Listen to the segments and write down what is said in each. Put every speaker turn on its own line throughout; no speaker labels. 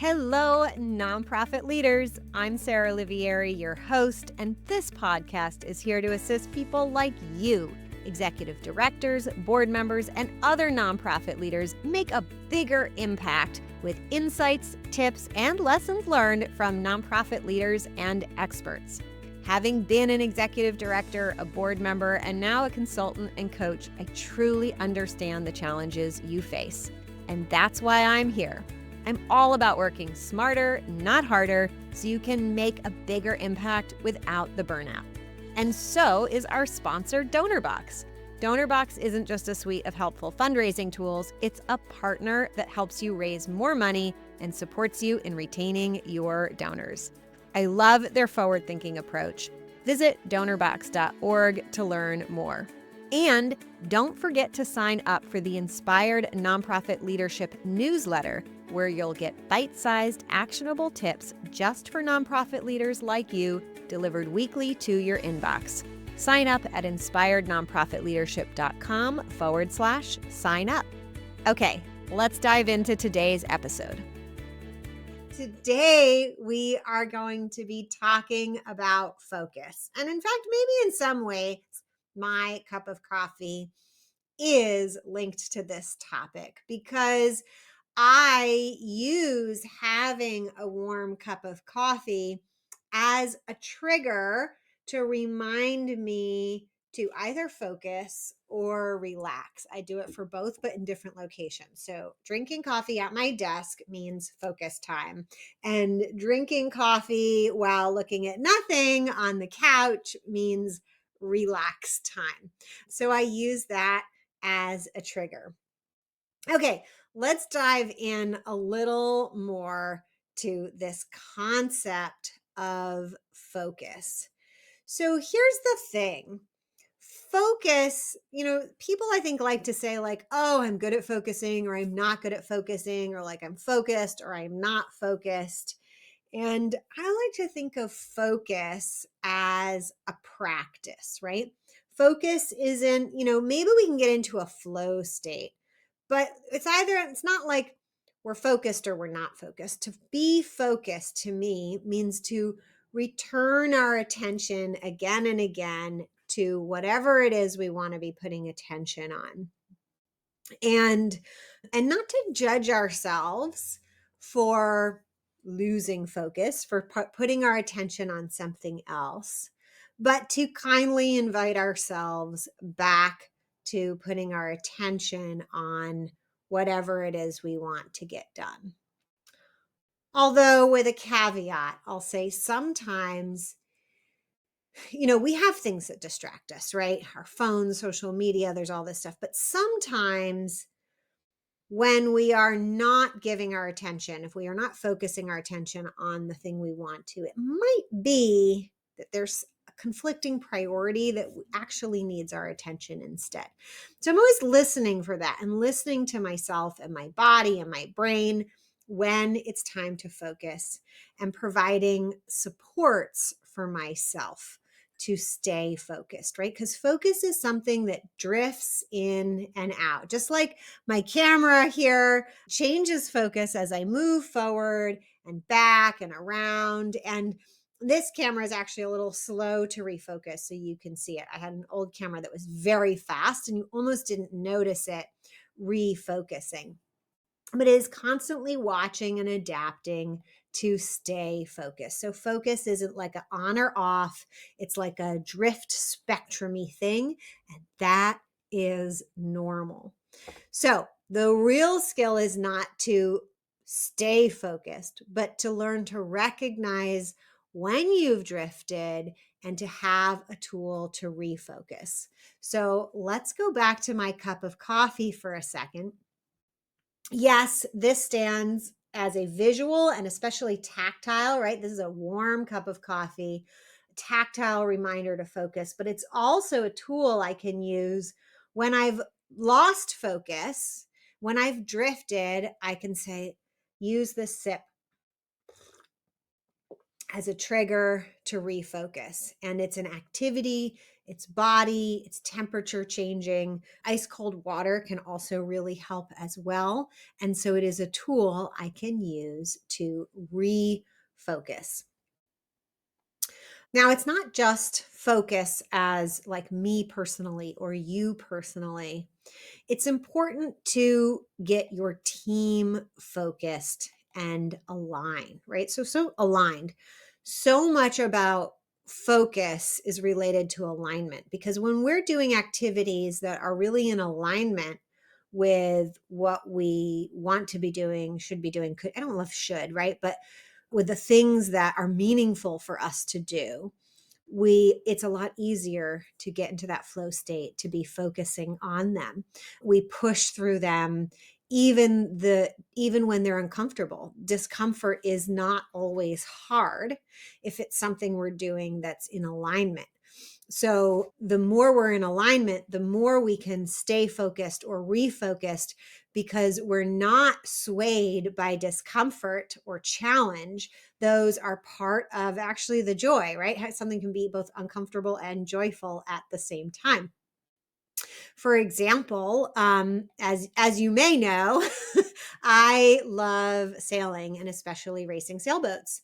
Hello, nonprofit leaders. I'm Sarah Olivieri, your host, and this podcast is here to assist people like you, executive directors, board members, and other nonprofit leaders, make a bigger impact with insights, tips, and lessons learned from nonprofit leaders and experts. Having been an executive director, a board member, and now a consultant and coach, I truly understand the challenges you face. And that's why I'm here. I'm all about working smarter, not harder, so you can make a bigger impact without the burnout. And so is our sponsor, DonorBox. DonorBox isn't just a suite of helpful fundraising tools, it's a partner that helps you raise more money and supports you in retaining your donors. I love their forward-thinking approach. Visit donorbox.org to learn more. And don't forget to sign up for the Inspired Nonprofit Leadership newsletter, where you'll get bite-sized, actionable tips just for nonprofit leaders like you, delivered weekly to your inbox. Sign up at inspirednonprofitleadership.com/sign up. Okay, let's dive into today's episode. Today, we are going to be talking about focus. And in fact, maybe in some ways, my cup of coffee is linked to this topic because I use having a warm cup of coffee as a trigger to remind me to either focus or relax. I do it for both, but in different locations. So drinking coffee at my desk means focus time, and drinking coffee while looking at nothing on the couch means relax time. So I use that as a trigger. Okay, let's dive in a little more to this concept of focus. So here's the thing. Focus, people I think like to say like, oh, I'm good at focusing, or I'm not good at focusing, or like I'm focused or I'm not focused. And I like to think of focus as a practice, right? Focus isn't, maybe we can get into a flow state, but it's not like we're focused or we're not focused. To be focused to me means to return our attention again and again to whatever it is we want to be putting attention on. And not to judge ourselves for losing focus, for putting our attention on something else, but to kindly invite ourselves back to putting our attention on whatever it is we want to get done. Although with a caveat, I'll say sometimes, we have things that distract us, right? Our phones, social media, there's all this stuff. But sometimes when we are not giving our attention, if we are not focusing our attention on the thing we want to, it might be that there's a conflicting priority that actually needs our attention instead. So I'm always listening for that and listening to myself and my body and my brain when it's time to focus, and providing supports for myself to stay focused, right? Because focus is something that drifts in and out. Just like my camera here changes focus as I move forward and back and around. And this camera is actually a little slow to refocus, so you can see it. I had an old camera that was very fast and you almost didn't notice it refocusing. But it is constantly watching and adapting to stay focused. So focus isn't like an on or off. It's like a drift spectrum-y thing. And that is normal. So the real skill is not to stay focused, but to learn to recognize when you've drifted and to have a tool to refocus. So let's go back to my cup of coffee for a second. Yes, this stands as a visual and especially tactile, right? This is a warm cup of coffee, tactile reminder to focus, but it's also a tool I can use when I've lost focus, when I've drifted. I can say, use this sip as a trigger to refocus. And it's an activity, its body, its temperature changing. Ice cold water can also really help as well. And so it is a tool I can use to refocus. Now, it's not just focus as like me personally or you personally. It's important to get your team focused and aligned, right? So aligned. So much about focus is related to alignment because when we're doing activities that are really in alignment with what we want to be doing, should be doing, could, I don't love should, right? But with the things that are meaningful for us to do, it's a lot easier to get into that flow state, to be focusing on them. We push through them even when they're uncomfortable. Discomfort is not always hard if it's something we're doing that's in alignment. So the more we're in alignment, the more we can stay focused or refocused because we're not swayed by discomfort or challenge. Those are part of actually the joy, right? How something can be both uncomfortable and joyful at the same time. For example, as you may know, I love sailing and especially racing sailboats.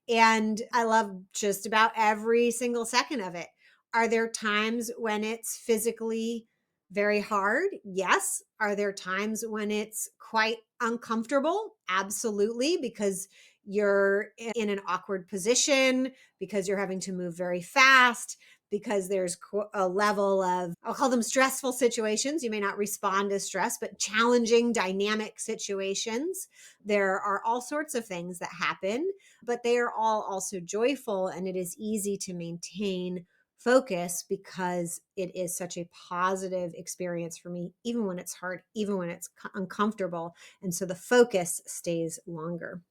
And I love just about every single second of it. Are there times when it's physically very hard? Yes. Are there times when it's quite uncomfortable? Absolutely, because you're in an awkward position, because you're having to move very fast, because there's a level of, I'll call them stressful situations. You may not respond as stress, but challenging, dynamic situations. There are all sorts of things that happen, but they are all also joyful. And it is easy to maintain focus because it is such a positive experience for me, even when it's hard, even when it's uncomfortable. And so the focus stays longer.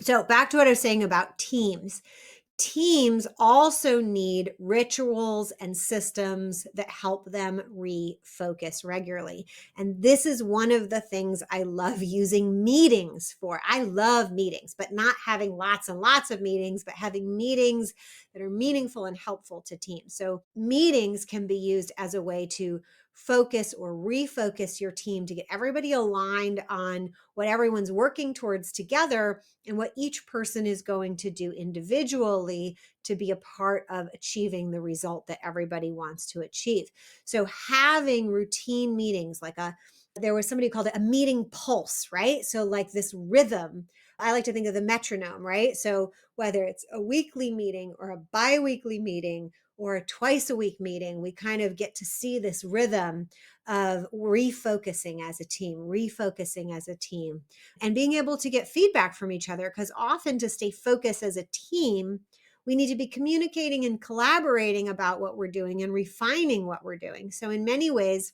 So back to what I was saying about teams. Teams also need rituals and systems that help them refocus regularly. And this is one of the things I love using meetings for. I love meetings, but not having lots and lots of meetings, but having meetings that are meaningful and helpful to teams. So meetings can be used as a way to focus or refocus your team to get everybody aligned on what everyone's working towards together and what each person is going to do individually to be a part of achieving the result that everybody wants to achieve. So having routine meetings, there was somebody who called it a meeting pulse, right? So like this rhythm, I like to think of the metronome, right? So whether it's a weekly meeting or a bi-weekly meeting or a twice a week meeting, we kind of get to see this rhythm of refocusing as a team, and being able to get feedback from each other. Because often to stay focused as a team, we need to be communicating and collaborating about what we're doing and refining what we're doing. So in many ways,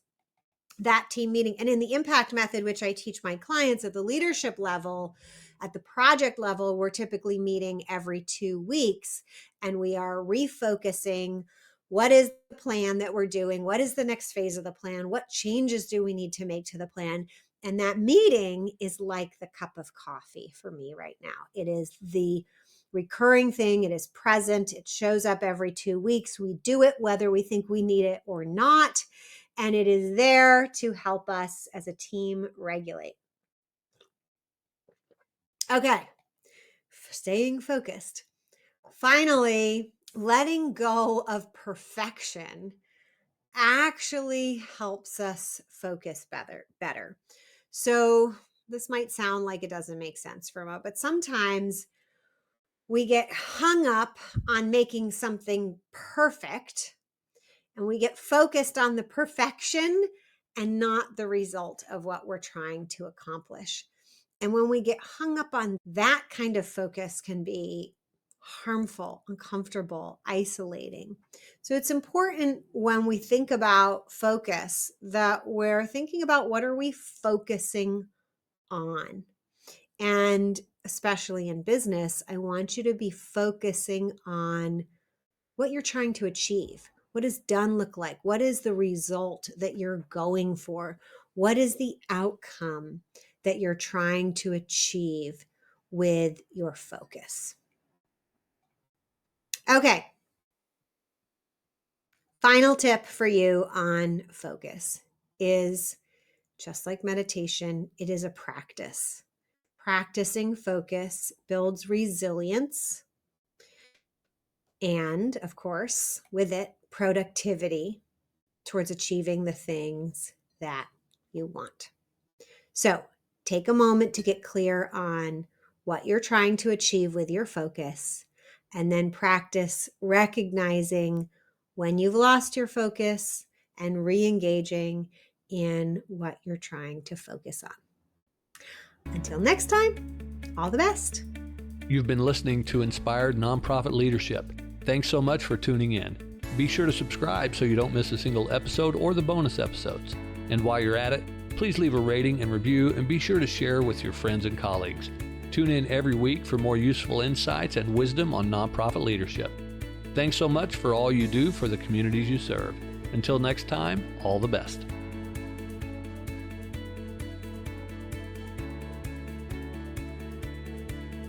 that team meeting, and in the impact method, which I teach my clients at the leadership level, at the project level, we're typically meeting every 2 weeks, and we are refocusing what is the plan that we're doing, what is the next phase of the plan, what changes do we need to make to the plan. And that meeting is like the cup of coffee for me right now. It is the recurring thing. It is present. It shows up every 2 weeks. We do it whether we think we need it or not. And it is there to help us as a team regulate. Okay, staying focused. Finally, letting go of perfection actually helps us focus better. So this might sound like it doesn't make sense for a moment, but sometimes we get hung up on making something perfect and we get focused on the perfection and not the result of what we're trying to accomplish. And when we get hung up on that kind of focus can be harmful, uncomfortable, isolating. So it's important when we think about focus that we're thinking about what are we focusing on? And especially in business, I want you to be focusing on what you're trying to achieve. What does done look like? What is the result that you're going for? What is the outcome that you're trying to achieve with your focus? Okay. Final tip for you on focus is, just like meditation, it is a practice. Practicing focus builds resilience and, of course, with it, productivity towards achieving the things that you want. So take a moment to get clear on what you're trying to achieve with your focus, and then practice recognizing when you've lost your focus and re-engaging in what you're trying to focus on. Until next time, all the best.
You've been listening to Inspired Nonprofit Leadership. Thanks so much for tuning in. Be sure to subscribe so you don't miss a single episode or the bonus episodes. And while you're at it, please leave a rating and review, and be sure to share with your friends and colleagues. Tune in every week for more useful insights and wisdom on nonprofit leadership. Thanks so much for all you do for the communities you serve. Until next time, all the best.